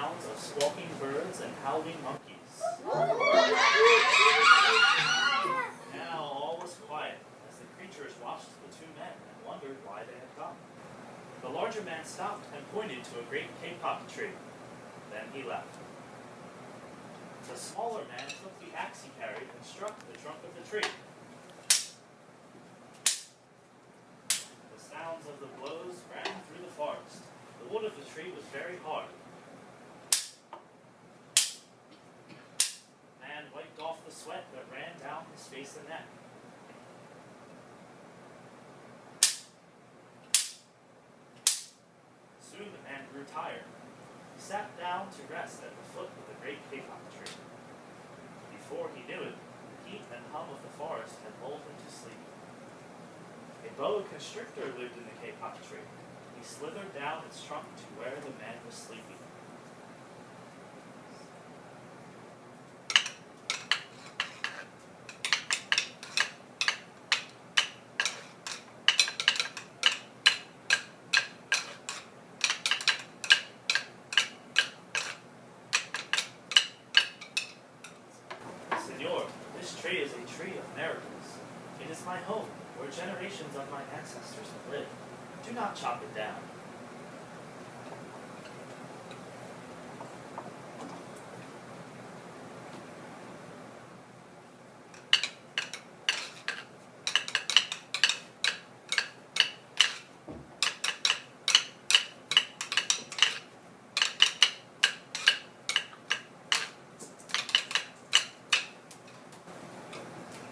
sounds of squawking birds and howling monkeys. Now all was quiet as the creatures watched the two men and wondered why they had come. The larger man stopped and pointed to a great kapok tree. Then he left. The smaller man took the axe he carried and struck the trunk of the tree. The sounds of the blows rang through the forest. The wood of the tree was very hard. The man wiped off the sweat that ran down his face and neck. Soon the man grew tired. He sat down to rest at the foot of the great kapok tree. Before he knew it, the heat and hum of the forest had lulled him to sleep. A boa constrictor lived in the kapok tree. He slithered down its trunk to where the man was sleeping. Senor, this tree is a tree of miracles. It is my home, where generations of my ancestors have lived. Do not chop it down.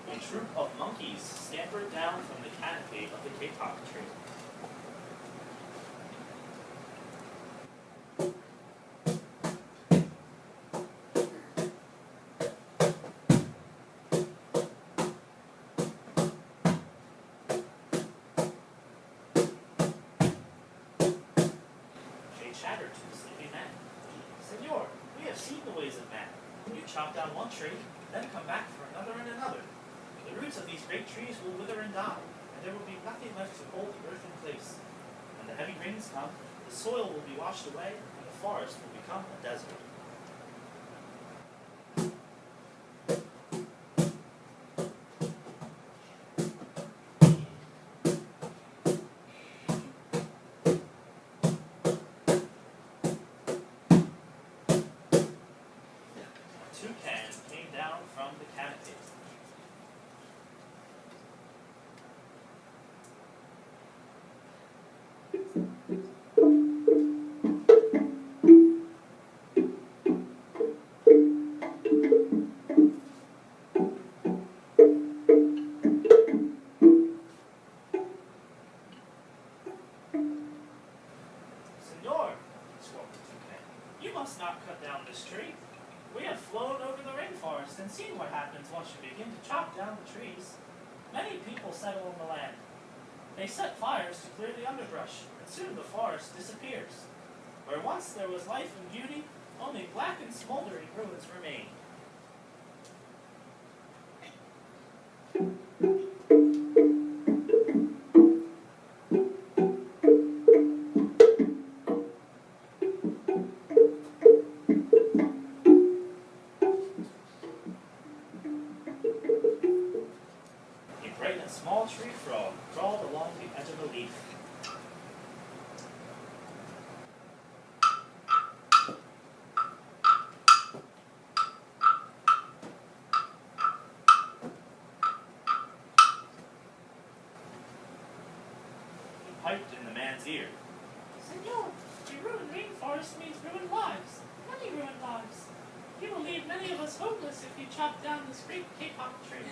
A troop of monkeys scampered down from the canopy of the kapok tree. They chattered to the sleeping man. Senor, we have seen the ways of man. You chop down one tree, then come back for another and another. The roots of these great trees will wither and die, and there will be nothing left to hold the earth in place. When the heavy rains come, the soil will be washed away, and the forest will become a desert. A toucan came down from the canopy. Senor, squawked the toucan, you must not cut down this tree. We have flown over the rainforest and seen what happens once you begin to chop down the trees. Many people settle on the land. They set fires to clear the underbrush, and soon the forest disappears. Where once there was life and beauty, only black and smoldering ruins remain. A bright and small tree frog crawled along the edge of a leaf. He piped in the man's ear. Senor, a ruined rainforest means ruined lives. Many ruined lives. You will leave many of us hopeless if you chop down this great kapok tree.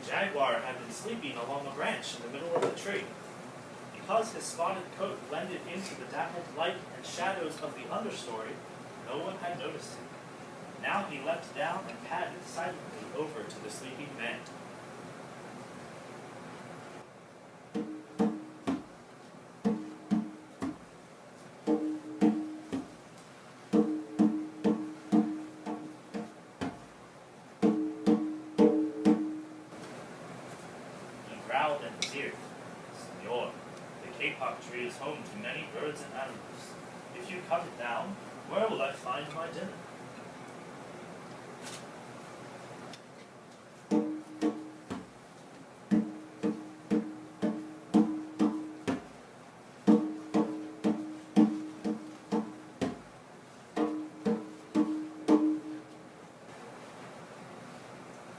The jaguar had been sleeping along a branch in the middle of the tree. Because his spotted coat blended into the dappled light and shadows of the understory, no one had noticed him. Now he leapt down and padded silently over to the sleeping man. tree is home to many birds and animals. If you cut it down, where will I find my dinner?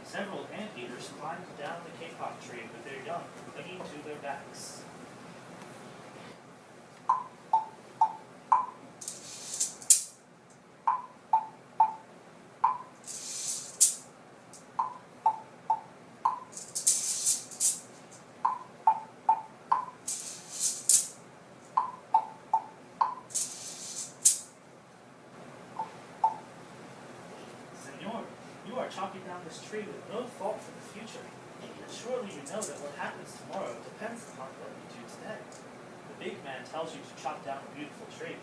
Several anteaters climbed down the kapok tree with their young clinging to their backs. Senor, you are chopping down this tree with no thought for the future. Surely you know that what happens tomorrow depends upon what you do today. The big man tells you to chop down a beautiful tree,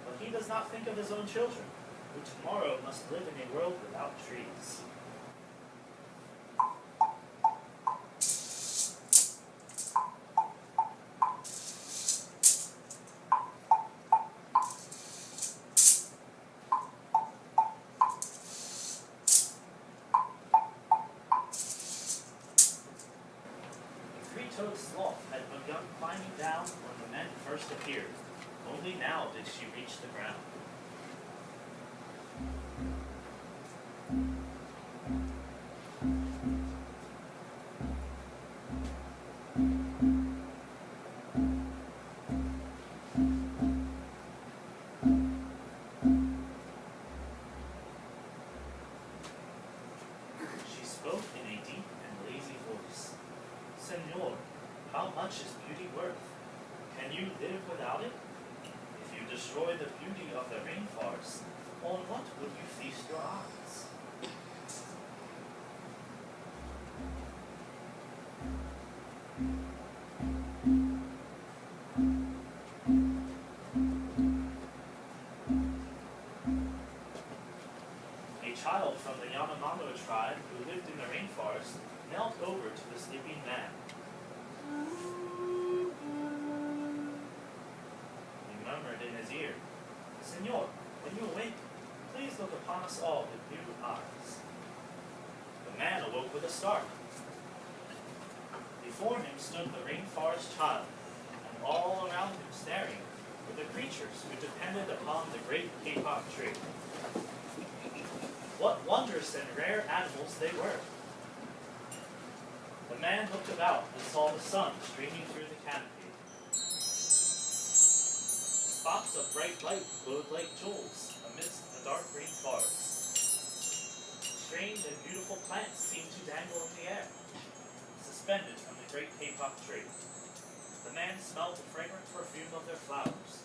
but he does not think of his own children, who tomorrow must live in a world without trees. Three-toed sloth had begun climbing down when the men first appeared. Only now did she reach the ground. She spoke in a deep and lazy voice. Senor, how much is beauty worth? Can you live without it? If you destroy the beauty of the rainforest, on what would you feast your eyes? A child from the Yanomamo tribe who lived in the rainforest knelt over to the sleeping man. He murmured in his ear, Senor, when you awake, please look upon us all with new eyes. The man awoke with a start. Before him stood the rainforest child, and all around him staring were the creatures who depended upon the Great Kapok Tree. What wondrous and rare animals they were! The man looked about and saw the sun streaming through the canopy. Spots of bright light glowed like jewels amidst the dark green forest. Strange and beautiful plants seemed to dangle in the air, suspended from the Great Kapok Tree. The man smelled the fragrant perfume of their flowers.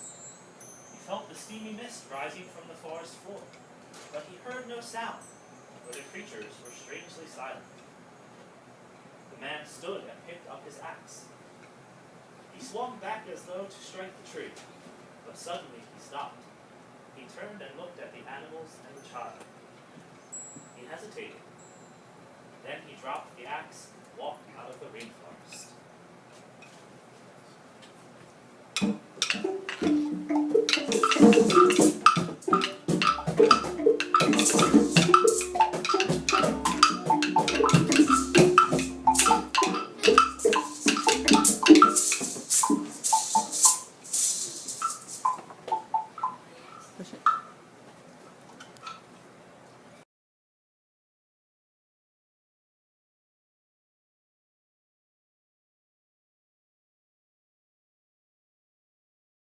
He felt the steamy mist rising from the forest floor, but he heard no sound, for the creatures were strangely silent. The man stood and picked up his axe. He swung back as though to strike the tree, but suddenly he stopped. He turned and looked at the animals and the child. He hesitated. Then he dropped the axe and walked out of the rainforest.